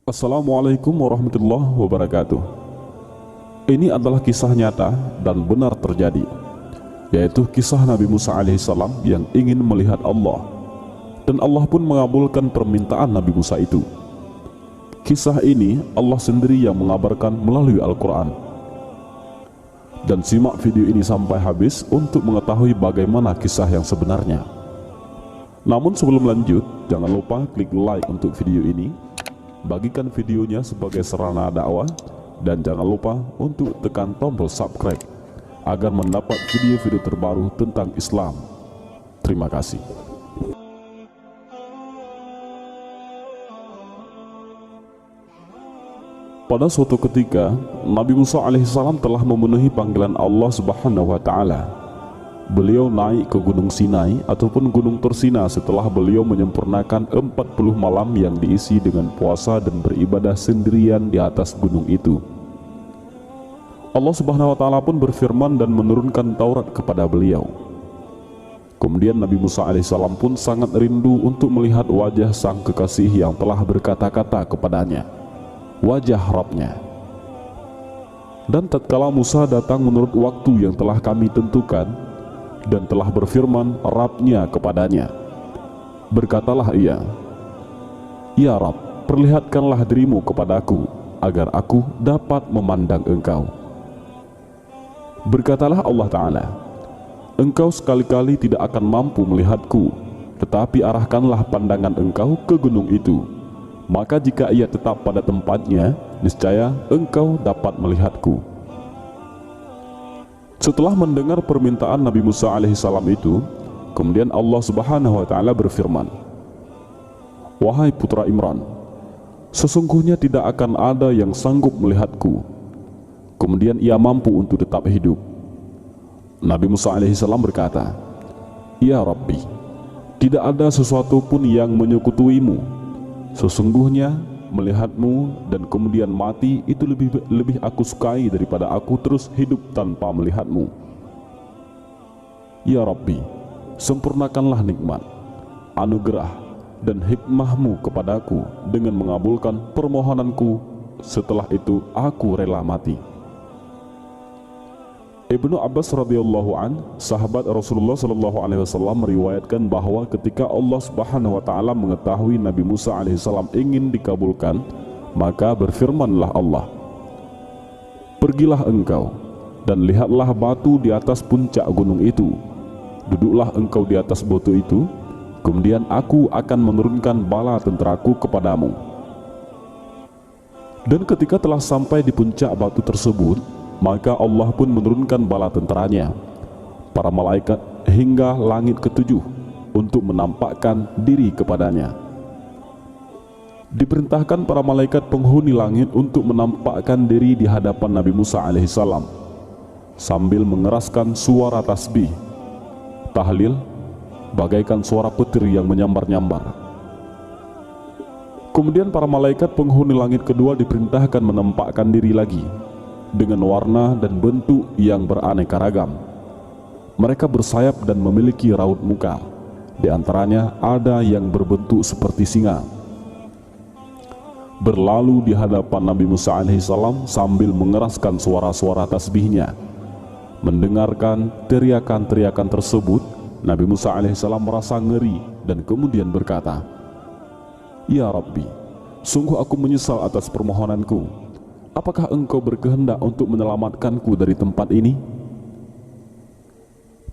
Assalamualaikum warahmatullahi wabarakatuh. Ini adalah kisah nyata dan benar terjadi, yaitu kisah Nabi Musa alaihissalam yang ingin melihat Allah, dan Allah pun mengabulkan permintaan Nabi Musa itu. Kisah ini Allah sendiri yang mengabarkan melalui Al-Quran. Dan simak video ini sampai habis untuk mengetahui bagaimana kisah yang sebenarnya. Namun sebelum lanjut, jangan lupa klik like untuk video ini, bagikan videonya sebagai sarana dakwah, dan jangan lupa untuk tekan tombol subscribe agar mendapat video-video terbaru tentang Islam. Terima kasih. Pada suatu ketika, Nabi Musa alaihissalam telah memenuhi panggilan Allah Subhanahu wa Ta'ala. Beliau naik ke Gunung Sinai ataupun Gunung Tursina setelah beliau menyempurnakan 40 malam yang diisi dengan puasa dan beribadah sendirian di atas gunung itu. Allah Subhanahu wa Ta'ala pun berfirman dan menurunkan Taurat kepada beliau. Kemudian Nabi Musa alaihissalam pun sangat rindu untuk melihat wajah sang kekasih yang telah berkata-kata kepadanya, wajah Rabbnya. Dan tatkala Musa datang menurut waktu yang telah kami tentukan, dan telah berfirman Rabbnya kepadanya, berkatalah ia, ya Rabb, perlihatkanlah dirimu kepadaku agar aku dapat memandang engkau. Berkatalah Allah Ta'ala, engkau sekali-kali tidak akan mampu melihatku, tetapi arahkanlah pandangan engkau ke gunung itu, maka jika ia tetap pada tempatnya, niscaya engkau dapat melihatku. Setelah mendengar permintaan Nabi Musa alaihissalam itu, kemudian Allah Subhanahu wa Ta'ala berfirman, wahai putra Imran, sesungguhnya tidak akan ada yang sanggup melihatku, kemudian ia mampu untuk tetap hidup. Nabi Musa alaihissalam berkata, ya Rabbi, tidak ada sesuatu pun yang menyekutuimu. Sesungguhnya melihatmu dan kemudian mati itu lebih aku sukai daripada aku terus hidup tanpa melihatmu. Ya Rabbi, sempurnakanlah nikmat, anugerah dan hikmahmu kepadaku dengan mengabulkan permohonanku, setelah itu aku rela mati. Ibnu Abbas radhiyallahu an, sahabat Rasulullah sallallahu alaihi wasallam, meriwayatkan bahwa ketika Allah Subhanahu wa Ta'ala mengetahui Nabi Musa alaihissalam ingin dikabulkan, maka berfirmanlah Allah, pergilah engkau dan lihatlah batu di atas puncak gunung itu. Duduklah engkau di atas batu itu, kemudian aku akan menurunkan bala tenteraku kepadamu. Dan ketika telah sampai di puncak batu tersebut, maka Allah pun menurunkan bala tenteranya, para malaikat hingga langit ketujuh, untuk menampakkan diri kepadanya. Diperintahkan para malaikat penghuni langit untuk menampakkan diri di hadapan Nabi Musa alaihissalam, sambil mengeraskan suara tasbih, tahlil, bagaikan suara petir yang menyambar-nyambar. Kemudian para malaikat penghuni langit kedua diperintahkan menampakkan diri lagi, dengan warna dan bentuk yang beraneka ragam. Mereka bersayap dan memiliki raut muka. Di antaranya ada yang berbentuk seperti singa. Berlalu di hadapan Nabi Musa alaihissalam sambil mengeraskan suara-suara tasbihnya. Mendengarkan teriakan-teriakan tersebut, Nabi Musa alaihissalam merasa ngeri dan kemudian berkata, ya Rabbi, sungguh aku menyesal atas permohonanku. Apakah engkau berkehendak untuk menyelamatkanku dari tempat ini?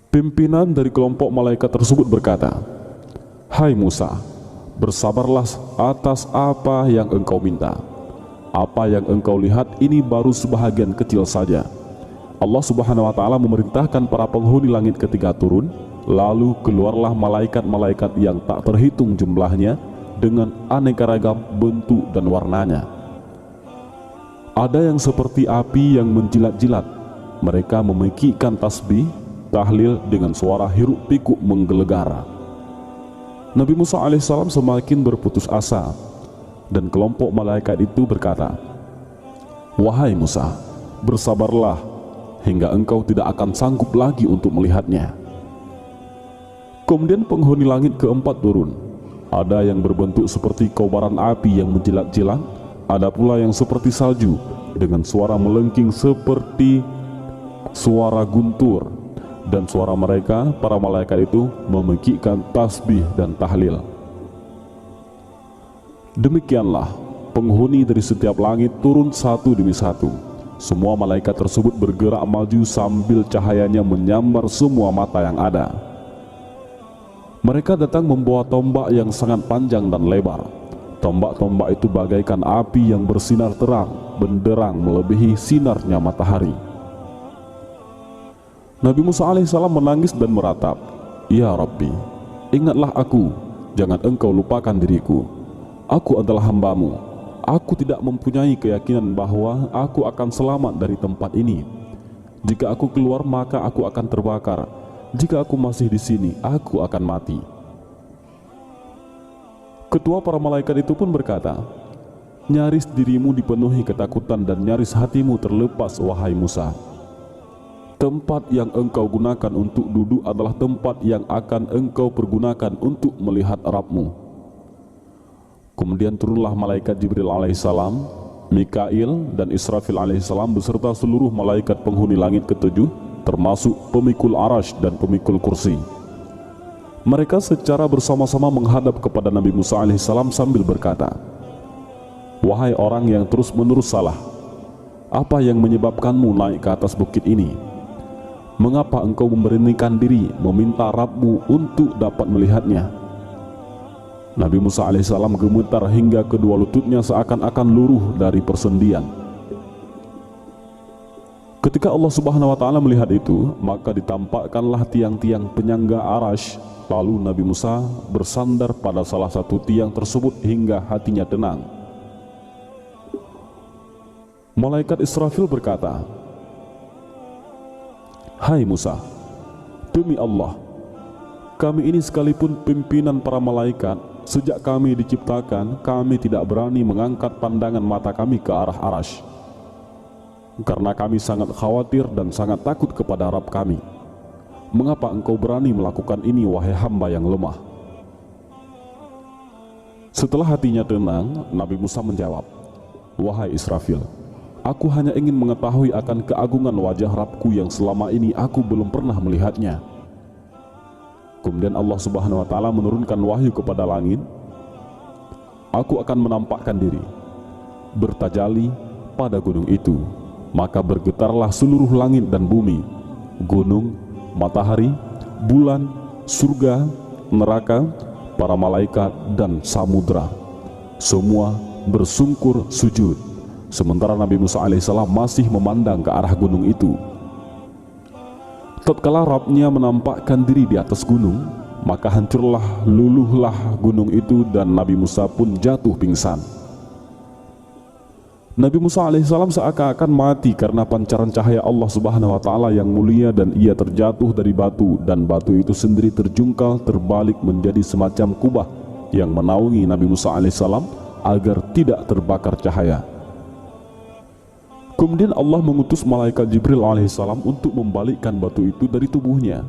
Pimpinan dari kelompok malaikat tersebut berkata, hai Musa, bersabarlah atas apa yang engkau minta. Apa yang engkau lihat ini baru sebahagian kecil saja. Allah Subhanahu wa Ta'ala memerintahkan para penghuni langit ketiga turun, lalu keluarlah malaikat-malaikat yang tak terhitung jumlahnya dengan aneka ragam bentuk dan warnanya. Ada yang seperti api yang menjilat-jilat. Mereka memekikkan tasbih, tahlil dengan suara hiruk pikuk menggelegar. Nabi Musa alaihissalam semakin berputus asa, dan kelompok malaikat itu berkata, wahai Musa, bersabarlah hingga engkau tidak akan sanggup lagi untuk melihatnya. Kemudian penghuni langit keempat turun. Ada yang berbentuk seperti kobaran api yang menjilat-jilat, ada pula yang seperti salju dengan suara melengking seperti suara guntur, dan suara mereka, para malaikat itu, memekikkan tasbih dan tahlil. Demikianlah penghuni dari setiap langit turun satu demi satu. Semua malaikat tersebut bergerak maju sambil cahayanya menyambar semua mata yang ada. Mereka datang membawa tombak yang sangat panjang dan lebar. Tombak-tombak itu bagaikan api yang bersinar terang, benderang melebihi sinarnya matahari. Nabi Musa alaihissalam menangis dan meratap, "Ya Rabbi, ingatlah aku, jangan engkau lupakan diriku. Aku adalah hambamu. Aku tidak mempunyai keyakinan bahwa aku akan selamat dari tempat ini. Jika aku keluar, maka aku akan terbakar. Jika aku masih di sini, aku akan mati." Ketua para malaikat itu pun berkata, "Nyaris dirimu dipenuhi ketakutan dan nyaris hatimu terlepas, wahai Musa. Tempat yang engkau gunakan untuk duduk adalah tempat yang akan engkau pergunakan untuk melihat Rabb-Mu." Kemudian turunlah malaikat Jibril alaihissalam, Mikail dan Israfil alaihissalam beserta seluruh malaikat penghuni langit ketujuh, termasuk pemikul arash dan pemikul kursi. Mereka secara bersama-sama menghadap kepada Nabi Musa alaihissalam sambil berkata, "Wahai orang yang terus-menerus salah, apa yang menyebabkanmu naik ke atas bukit ini? Mengapa engkau memberanikan diri meminta Rabb-Mu untuk dapat melihatnya?" Nabi Musa alaihissalam gemetar hingga kedua lututnya seakan-akan luruh dari persendian. Ketika Allah Subhanahu wa Ta'ala melihat itu, maka ditampakkanlah tiang-tiang penyangga arash. Lalu Nabi Musa bersandar pada salah satu tiang tersebut hingga hatinya tenang. Malaikat Israfil berkata, "Hai Musa, demi Allah, kami ini sekalipun pimpinan para malaikat, sejak kami diciptakan, kami tidak berani mengangkat pandangan mata kami ke arah arash, karena kami sangat khawatir dan sangat takut kepada Rabb kami. Mengapa engkau berani melakukan ini, wahai hamba yang lemah?" Setelah hatinya tenang, Nabi Musa menjawab, "Wahai Israfil, aku hanya ingin mengetahui akan keagungan wajah Rabbku yang selama ini aku belum pernah melihatnya." Kemudian Allah Subhanahu wa Ta'ala menurunkan wahyu kepada langit, "Aku akan menampakkan diri, bertajali pada gunung itu, maka bergetarlah seluruh langit dan bumi, gunung, matahari, bulan, surga, neraka, para malaikat dan samudra. Semua bersungkur sujud." Sementara Nabi Musa alaihissalam masih memandang ke arah gunung itu. Tatkala Rabb-Nya menampakkan diri di atas gunung, maka hancurlah, luluhlah gunung itu dan Nabi Musa pun jatuh pingsan. Nabi Musa alaihissalam seakan-akan mati karena pancaran cahaya Allah Subhanahu wa Ta'ala yang mulia, dan ia terjatuh dari batu, dan batu itu sendiri terjungkal terbalik menjadi semacam kubah yang menaungi Nabi Musa alaihissalam agar tidak terbakar cahaya. Kemudian Allah mengutus malaikat Jibril alaihissalam untuk membalikkan batu itu dari tubuhnya.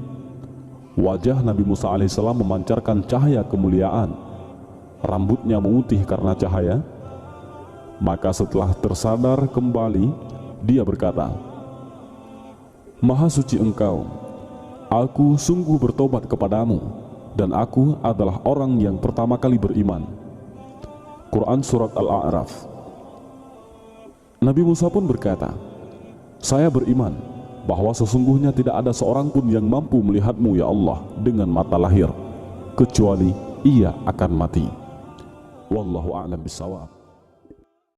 Wajah Nabi Musa alaihissalam memancarkan cahaya kemuliaan, rambutnya memutih karena cahaya. Maka setelah tersadar kembali, dia berkata, "Maha suci Engkau, aku sungguh bertobat kepadamu, dan aku adalah orang yang pertama kali beriman." Quran Surat Al-A'raf. Nabi Musa pun berkata, "Saya beriman bahwa sesungguhnya tidak ada seorang pun yang mampu melihatmu ya Allah dengan mata lahir, kecuali ia akan mati." Wallahu a'lam bishawab.